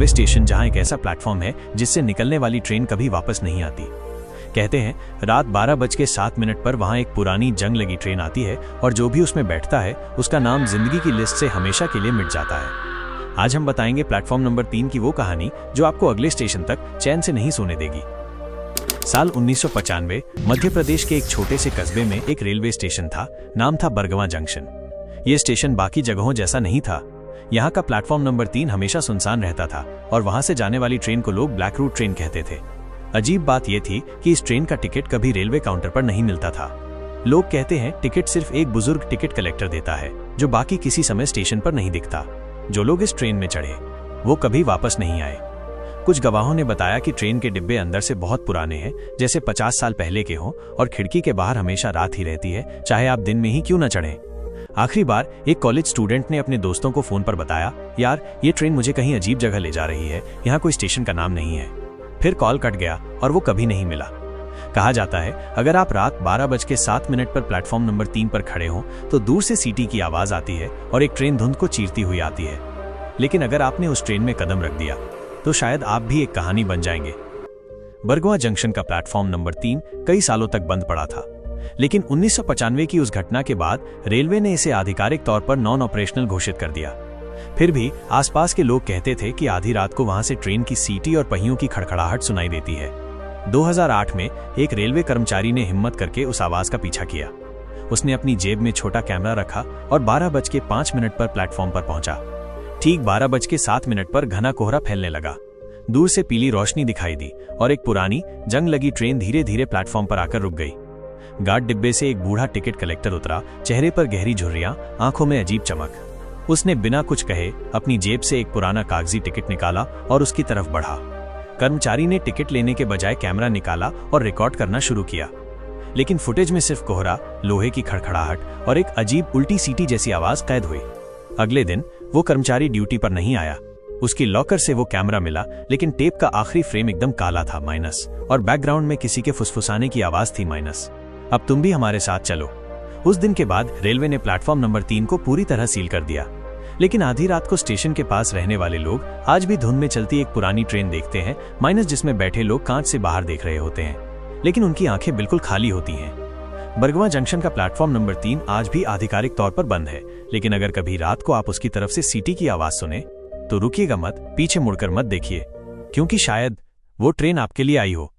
Railway station जहां एक ऐसा प्लेटफॉर्म है जिससे निकलने वाली ट्रेन कभी वापस नहीं आती। कहते हैं रात 12:07 पर वहां एक पुरानी जंग लगी ट्रेन आती है और जो भी उसमें बैठता है उसका नाम जिंदगी की लिस्ट से हमेशा के लिए मिट जाता है। आज हम बताएंगे प्लेटफॉर्म नंबर 3 की वो कहानी जो आपको अगले स्टेशन तक चैन से नहीं सोने देगी। साल 1995 मध्य प्रदेश के एक छोटे से कस्बे में एक रेलवे स्टेशन था। नाम था बरगवां जंक्शन। ये स्टेशन बाकी जगहों जैसा नहीं था। यहाँ का प्लेटफॉर्म नंबर 3 हमेशा सुनसान रहता था और वहां से जाने वाली ट्रेन को लोग ब्लैक रूट ट्रेन कहते थे। अजीब बात यह थी कि इस ट्रेन का टिकट कभी रेलवे काउंटर पर नहीं मिलता था। लोग कहते हैं टिकट सिर्फ एक बुजुर्ग टिकट कलेक्टर देता है जो बाकी किसी समय स्टेशन पर नहीं दिखता। जो लोग इस ट्रेन में चढ़े वो कभी वापस नहीं आए। कुछ गवाहों ने बताया कि ट्रेन के डिब्बे अंदर से बहुत पुराने हैं, जैसे 50 साल पहले के हों, और खिड़की के बाहर हमेशा रात ही रहती है, चाहे आप दिन में ही क्यों न चढ़ें। आखिरी बार एक कॉलेज स्टूडेंट ने अपने दोस्तों को फोन पर बताया, यार ये ट्रेन मुझे कहीं अजीब जगह ले जा रही है, यहाँ कोई स्टेशन का नाम नहीं है। फिर कॉल कट गया और वो कभी नहीं मिला। कहा जाता है अगर आप रात 12:07 पर प्लेटफॉर्म नंबर 3 पर खड़े हों तो दूर से सीटी की आवाज आती है और एक ट्रेन धुंध को चीरती हुई आती है। लेकिन अगर आपने उस ट्रेन में कदम रख दिया तो शायद आप भी एक कहानी बन जाएंगे। बरगवां जंक्शन का प्लेटफॉर्म नंबर 3 कई सालों तक बंद पड़ा था, लेकिन 1995 की उस घटना के बाद रेलवे ने इसे आधिकारिक तौर पर नॉन ऑपरेशनल घोषित कर दिया। फिर भी आसपास के लोग कहते थे कि आधी रात को वहां से ट्रेन की सीटी और पहियों की खड़खड़ाहट सुनाई देती है। 2008 में एक रेलवे कर्मचारी ने हिम्मत करके उस आवाज का पीछा किया। उसने अपनी जेब में छोटा कैमरा रखा और 12:05 पर प्लेटफॉर्म पर पहुंचा। ठीक 12:07 पर घना कोहरा फैलने लगा। दूर से पीली रोशनी दिखाई दी और एक पुरानी जंग लगी ट्रेन धीरे धीरे प्लेटफॉर्म पर आकर रुक गई। गार्ड डिब्बे से एक बूढ़ा टिकट कलेक्टर उतरा, चेहरे पर गहरी झुर्रियां, आंखों में अजीब चमक। उसने बिना कुछ कहे अपनी जेब से एक पुराना कागजी टिकट निकाला और उसकी तरफ बढ़ा। कर्मचारी ने टिकट लेने के बजाय कैमरा निकाला और रिकॉर्ड करना शुरू किया, लेकिन फुटेज में सिर्फ कोहरा, लोहे की खड़खड़ाहट और एक अजीब उल्टी सीटी जैसी आवाज कैद हुई। अगले दिन वो कर्मचारी ड्यूटी पर नहीं आया। उसकी लॉकर से वो कैमरा मिला, लेकिन टेप का आखिरी फ्रेम एकदम काला था, माइनस, और बैकग्राउंड में किसी के फुसफुसाने की आवाज थी, माइनस। अब तुम भी हमारे साथ चलो। उस दिन के बाद रेलवे ने प्लेटफॉर्म नंबर 3 को पूरी तरह सील कर दिया। लेकिन आधी रात को स्टेशन के पास रहने वाले लोग आज भी धुंध में चलती एक पुरानी ट्रेन देखते हैं, माइनस, जिसमें बैठे लोग कांच से बाहर देख रहे होते हैं, लेकिन उनकी आंखें बिल्कुल खाली होती हैं। बरगवां जंक्शन का प्लेटफॉर्म नंबर 3 आज भी आधिकारिक तौर पर बंद है, लेकिन अगर कभी रात को आप उसकी तरफ से सीटी की आवाज सुने तो रुकिएगा मत, पीछे मुड़कर मत देखिए, क्योंकि शायद वो ट्रेन आपके लिए आई हो।